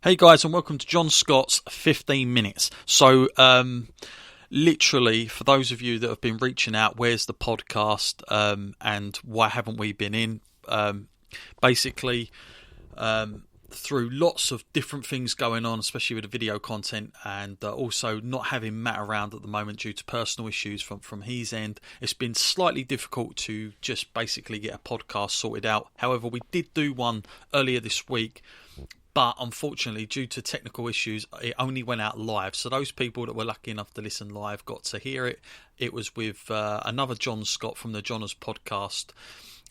Hey guys, and welcome to John Scott's 15 Minutes. So, literally, for those of you that have been reaching out, where's the podcast, and why haven't we been in? Basically, through lots of different things going on, especially with the video content, and also not having Matt around at the moment due to personal issues from his end, it's been slightly difficult to just basically get a podcast sorted out. However, we did do one earlier this week, but unfortunately, due to technical issues, it only went out live. So those people that were lucky enough to listen live got to hear it. It was with another John Scott from the Johners podcast,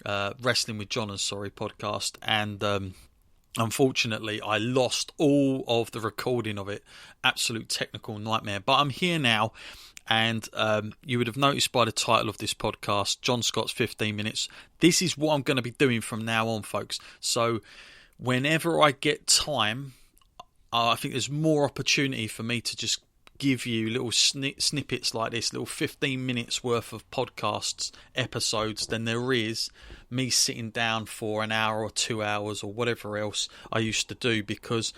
Wrestling with Johners, podcast. And unfortunately, I lost all of the recording of it. Absolute technical nightmare. But I'm here now. And you would have noticed by the title of this podcast, John Scott's 15 Minutes. This is what I'm going to be doing from now on, folks. So whenever I get time, I think there's more opportunity for me to just give you little snippets like this, little 15 minutes worth of podcasts, episodes, than there is me sitting down for an hour or 2 hours or whatever else I used to do, because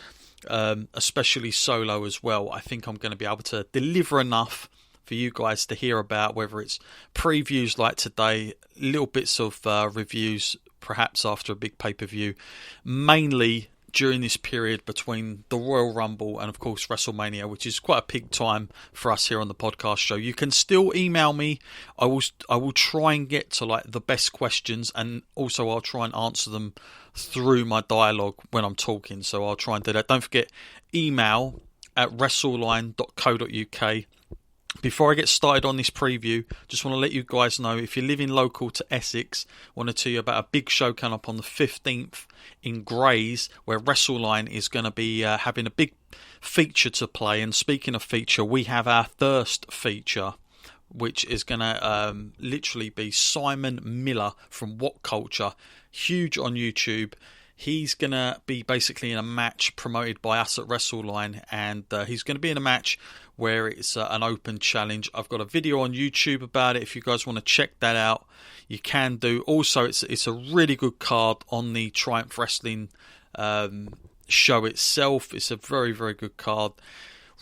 especially solo as well, I think I'm going to be able to deliver enough for you guys to hear about, whether it's previews like today, little bits of reviews, perhaps after a big pay-per-view, mainly during this period between the Royal Rumble and, of course, WrestleMania, which is quite a peak time for us here on the podcast show. You can still email me. I will try and get to like the best questions, and also I'll try and answer them through my dialogue when I'm talking. So I'll try and do that. Don't forget, email at WrestleLine.co.uk. Before I get started on this preview, just want to let you guys know, if you're living local to Essex, I want to tell you about a big show coming up on the 15th in Grays, where WrestleLine is going to be having a big feature to play. And speaking of feature, we have our Thirst feature, which is going to literally be Simon Miller from What Culture, huge on YouTube. He's going to be basically in a match promoted by us at WrestleLine, and he's going to be in a match where it's an open challenge. I've got a video on YouTube about it. If you guys want to check that out, you can do. Also, it's a really good card on the Triumph Wrestling show itself. It's a very, very good card.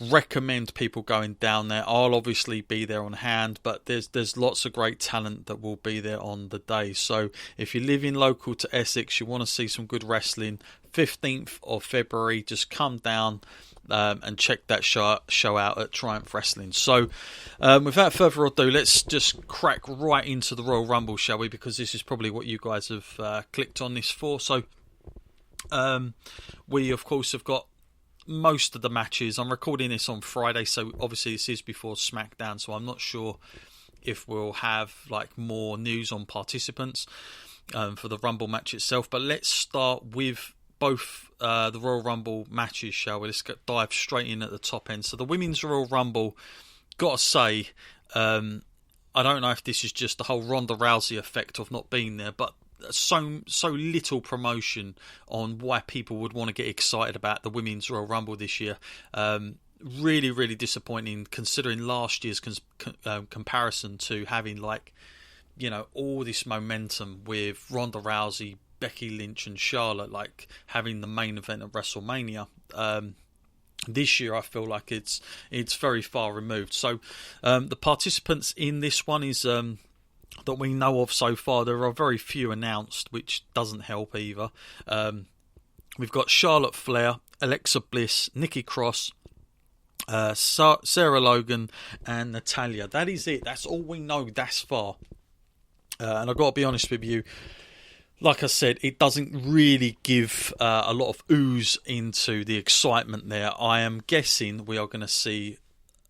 Recommend people going down there. I'll obviously be there on hand, but there's lots of great talent that will be there on the day. So if you live in local to Essex, you want to see some good wrestling, 15th of February, just come down and check that show out at Triumph Wrestling. So without further ado, let's just crack right into the Royal Rumble, shall we? Because this is probably what you guys have clicked on this for. So we, of course, have got most of the matches. I'm recording this on Friday, so obviously this is before SmackDown, so I'm not sure if we'll have like more news on participants for the Rumble match itself. But let's start with both the Royal Rumble matches, shall we? Let's dive straight in at the top end. So the Women's Royal Rumble, gotta say, I don't know if this is just the whole Ronda Rousey effect of not being there, but so little promotion on why people would want to get excited about the Women's Royal Rumble this year. Really, really disappointing, considering last year's comparison to having, like, you know, all this momentum with Ronda Rousey, Becky Lynch and Charlotte, like having the main event of WrestleMania. This year I feel like it's very far removed. So the participants in this one is that we know of so far, there are very few announced, which doesn't help either. We've got Charlotte Flair, Alexa Bliss, Nikki Cross, Sarah Logan and Natalya. That is it. That's all we know thus far. And I've got to be honest with you, like I said, it doesn't really give a lot of ooze into the excitement there. I am guessing we are going to see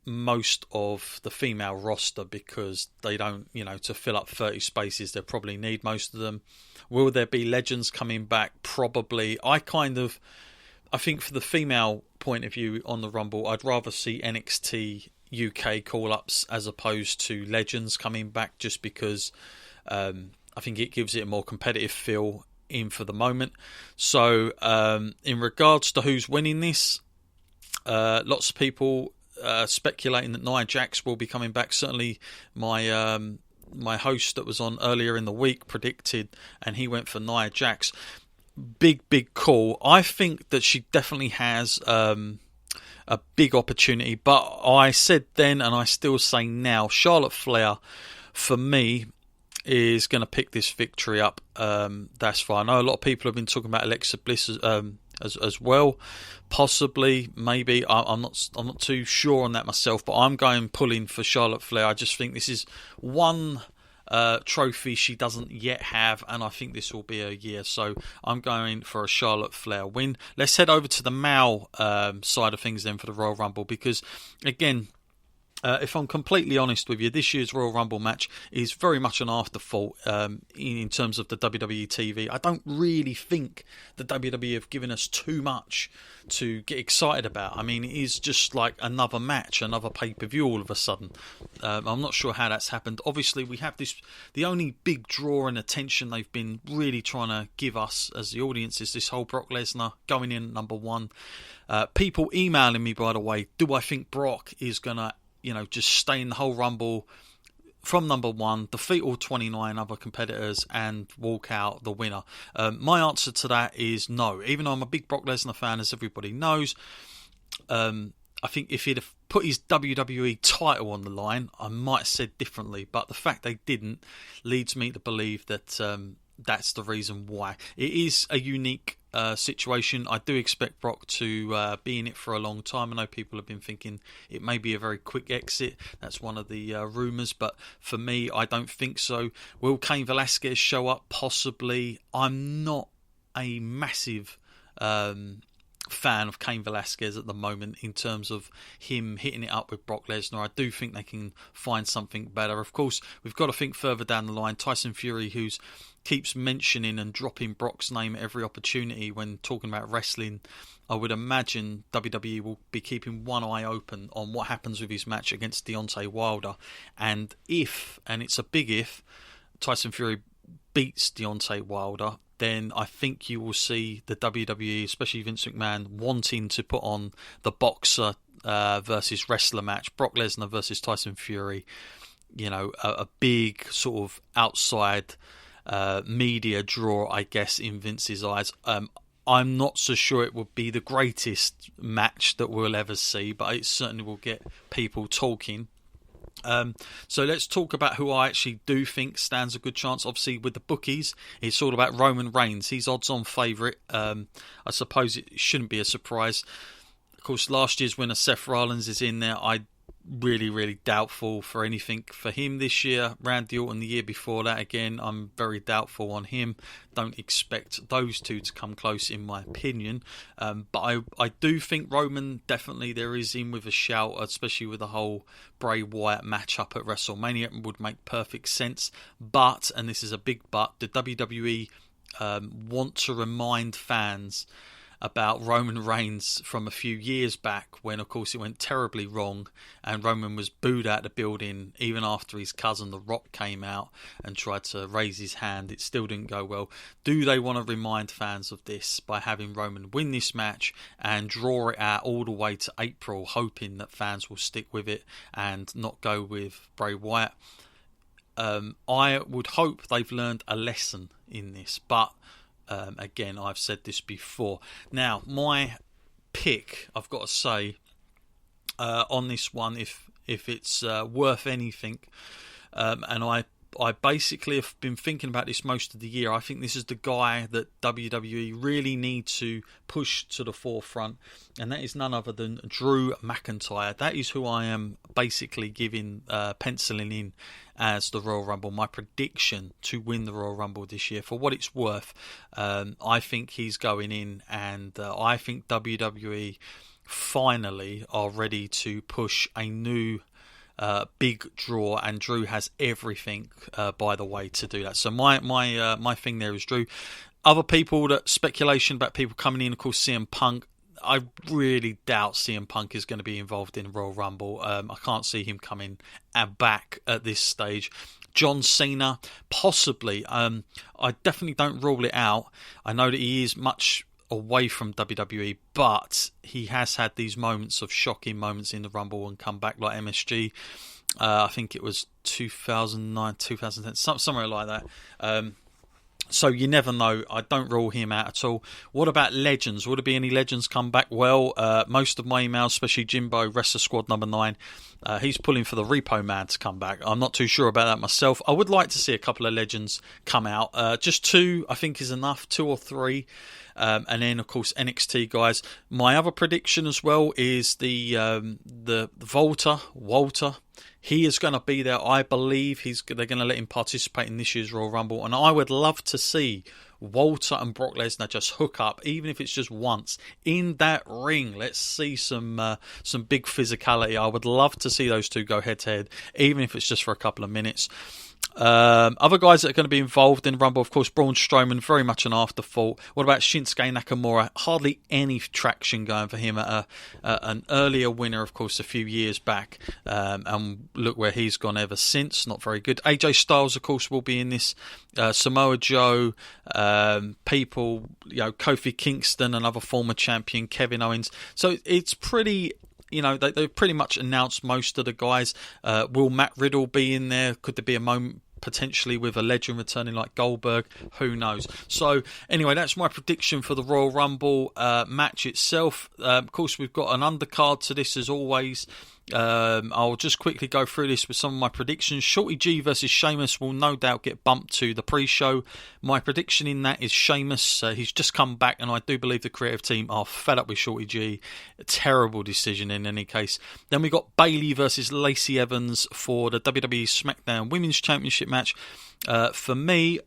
most of the female roster, because they don't, to fill up 30 spaces, they probably need most of them. Will there be legends coming back? Probably. I think for the female point of view on the Rumble, I'd rather see NXT UK call-ups as opposed to legends coming back, just because I think it gives it a more competitive feel in for the moment. So in regards to who's winning this, lots of people speculating that Nia Jax will be coming back. Certainly my host that was on earlier in the week predicted, and he went for Nia Jax. big call. I think that she definitely has a big opportunity, but I said then and I still say now, Charlotte Flair for me is going to pick this victory up. That's fine. I know a lot of people have been talking about Alexa Bliss as well, possibly, maybe. I'm not too sure on that myself, but I'm pulling for Charlotte Flair. I just think this is one trophy she doesn't yet have, and I think this will be a year. So I'm going for a Charlotte Flair win. Let's head over to the male side of things then for the Royal Rumble, because again, if I'm completely honest with you, this year's Royal Rumble match is very much an afterthought in terms of the WWE TV. I don't really think the WWE have given us too much to get excited about. I mean, it is just like another match, another pay-per-view all of a sudden. I'm not sure how that's happened. Obviously, we have the only big draw and attention they've been really trying to give us as the audience is this whole Brock Lesnar going in at number one. People emailing me, by the way, do I think Brock is going to just stay in the whole Rumble from number one, defeat all 29 other competitors and walk out the winner? My answer to that is no. Even though I'm a big Brock Lesnar fan, as everybody knows, I think if he'd have put his WWE title on the line, I might have said differently. But the fact they didn't leads me to believe that that's the reason why. It is a unique situation. I do expect Brock to be in it for a long time. I know people have been thinking it may be a very quick exit. That's one of the rumours, but for me, I don't think so. Will Cain Velasquez show up? Possibly. I'm not a massive fan of Cain Velasquez at the moment in terms of him hitting it up with Brock Lesnar. I do think they can find something better. Of course, we've got to think further down the line. Tyson Fury, who's keeps mentioning and dropping Brock's name at every opportunity when talking about wrestling. I would imagine WWE will be keeping one eye open on what happens with his match against Deontay Wilder. And it's a big if, Tyson Fury beats Deontay Wilder, then I think you will see the WWE, especially Vince McMahon, wanting to put on the boxer versus wrestler match, Brock Lesnar versus Tyson Fury. A big sort of outside media draw, I guess, in Vince's eyes. I'm not so sure it would be the greatest match that we'll ever see, but it certainly will get people talking. So let's talk about who I actually do think stands a good chance. Obviously, with the bookies, it's all about Roman Reigns. He's odds-on favourite. I suppose it shouldn't be a surprise. Of course, last year's winner, Seth Rollins, is in there. I really doubtful for anything for him this year. Randy Orton the year before that, again, I'm very doubtful on him. Don't expect those two to come close in my opinion. But I do think Roman, definitely there is in with a shout, especially with the whole Bray Wyatt matchup at WrestleMania. It would make perfect sense. But, and this is a big but, the WWE want to remind fans about Roman Reigns from a few years back when, of course, it went terribly wrong and Roman was booed out of the building even after his cousin The Rock came out and tried to raise his hand. It still didn't go well. Do they want to remind fans of this by having Roman win this match and draw it out all the way to April, hoping that fans will stick with it and not go with Bray Wyatt? I would hope they've learned a lesson in this, but again, I've said this before. Now, my pick, I've got to say, on this one, if it's worth anything, and I basically have been thinking about this most of the year. I think this is the guy that WWE really need to push to the forefront, and that is none other than Drew McIntyre. That is who I am basically penciling in as the Royal Rumble. My prediction to win the Royal Rumble this year. For what it's worth, I think he's going in, and I think WWE finally are ready to push a new big draw, and Drew has everything, by the way, to do that. So my thing there is Drew. Other people, that speculation about people coming in, of course, CM Punk. I really doubt CM Punk is going to be involved in Royal Rumble. I can't see him coming back at this stage. John Cena, possibly. I definitely don't rule it out. I know that he is much away from WWE, but he has had these moments of shocking moments in the Rumble and come back, like MSG. I think it was 2009, 2010, somewhere like that. So you never know. I don't rule him out at all. What about legends? Would there be any legends come back? Well, most of my emails, especially Jimbo, Wrestler Squad number 9, he's pulling for the Repo Man to come back. I'm not too sure about that myself. I would like to see a couple of legends come out. Just 2, I think, is enough. 2 or 3. And then, of course, NXT guys. My other prediction as well is the Walter. He is going to be there. I believe they're going to let him participate in this year's Royal Rumble. And I would love to see Walter and Brock Lesnar just hook up, even if it's just once, in that ring. Let's see some big physicality. I would love to see those two go head-to-head, even if it's just for a couple of minutes. Other guys that are going to be involved in the Rumble, of course, Braun Strowman, very much an afterthought. What about Shinsuke Nakamura? Hardly any traction going for him at an earlier winner, of course, a few years back. And look where he's gone ever since. Not very good. AJ Styles, of course, will be in this. Samoa Joe, people, Kofi Kingston, another former champion, Kevin Owens. So it's pretty... they've pretty much announced most of the guys. Will Matt Riddle be in there? Could there be a moment potentially with a legend returning like Goldberg? Who knows? So anyway, that's my prediction for the Royal Rumble match itself. Of course, we've got an undercard to this as always. I'll just quickly go through this with some of my predictions. Shorty G versus Sheamus will no doubt get bumped to the pre-show. My prediction in that is Sheamus. He's just come back, and I do believe the creative team are fed up with Shorty G. A terrible decision in any case. Then we got Bayley versus Lacey Evans for the WWE SmackDown Women's Championship match. For me,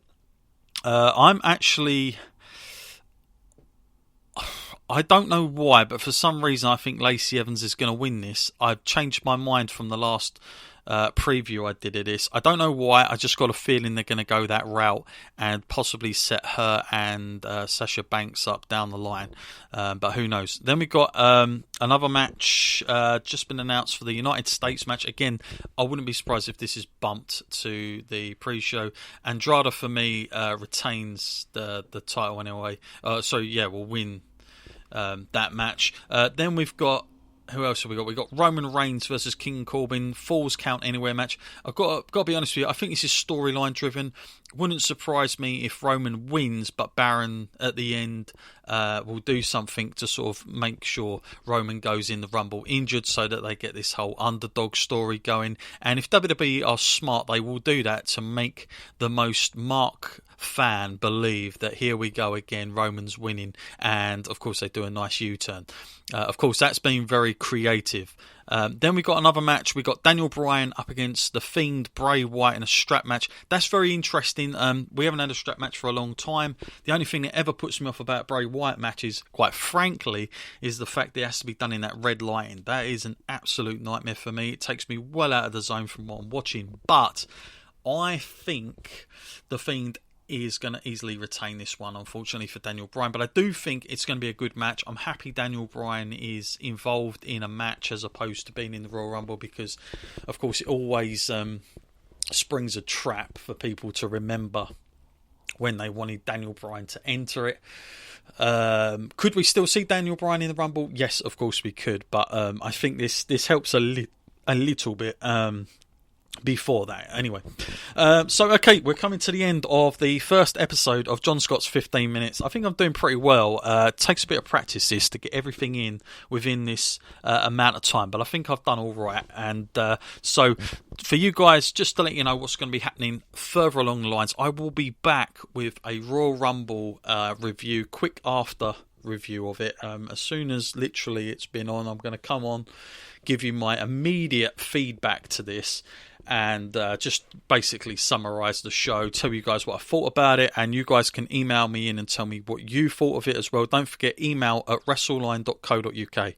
I don't know why, but for some reason I think Lacey Evans is going to win this. I've changed my mind from the last preview I did of this. I don't know why. I just got a feeling they're going to go that route and possibly set her and Sasha Banks up down the line. But who knows? Then we got another match just been announced for the United States match. Again, I wouldn't be surprised if this is bumped to the pre-show. Andrade for me retains the title anyway. Will win that match. Then we've got, who else have we got? We've got Roman Reigns versus King Corbin, Falls Count Anywhere match. I've got to be honest with you, I think this is storyline driven. Wouldn't surprise me if Roman wins, but Baron at the end will do something to sort of make sure Roman goes in the Rumble injured so that they get this whole underdog story going. And if WWE are smart, they will do that to make the most Mark fan believe that here we go again, Roman's winning, and of course they do a nice U-turn. Of course, that's been very creative. Then we got another match. We got Daniel Bryan up against the Fiend Bray Wyatt in a strap match. That's very interesting. We haven't had a strap match for a long time. The only thing that ever puts me off about Bray Wyatt matches, quite frankly, is the fact that it has to be done in that red lighting. That is an absolute nightmare for me. It takes me well out of the zone from what I'm watching. But I think the Fiend is going to easily retain this one, unfortunately, for Daniel Bryan. But I do think it's going to be a good match. I'm happy Daniel Bryan is involved in a match as opposed to being in the Royal Rumble, because, of course, it always springs a trap for people to remember when they wanted Daniel Bryan to enter it. Could we still see Daniel Bryan in the Rumble? Yes, of course we could. But I think this helps a little bit. Before that, anyway. Okay, we're coming to the end of the first episode of John Scott's 15 minutes. I think I'm doing pretty well. It takes a bit of practice this to get everything in within this amount of time, but I think I've done all right. And so for you guys, just to let you know what's going to be happening further along the lines, I will be back with a Royal Rumble review, quick after review of it. As soon as literally it's been on, I'm going to come on, give you my immediate feedback to this, and just basically summarise the show, tell you guys what I thought about it, and you guys can email me in and tell me what you thought of it as well. Don't forget, email at wrestleline.co.uk.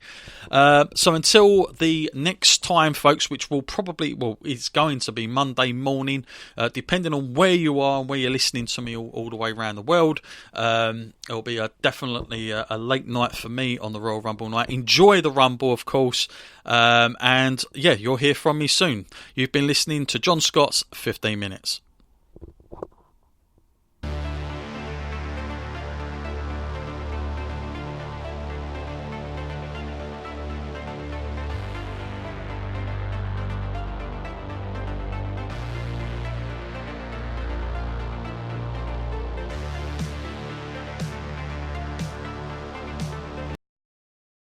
So until the next time, folks, which will probably, it's going to be Monday morning, depending on where you are and where you're listening to me all the way around the world. It'll be definitely a late night for me on the Royal Rumble night. Enjoy the Rumble, of course. And yeah, you'll hear from me soon. You've been listening to John Scott's 15 Minutes.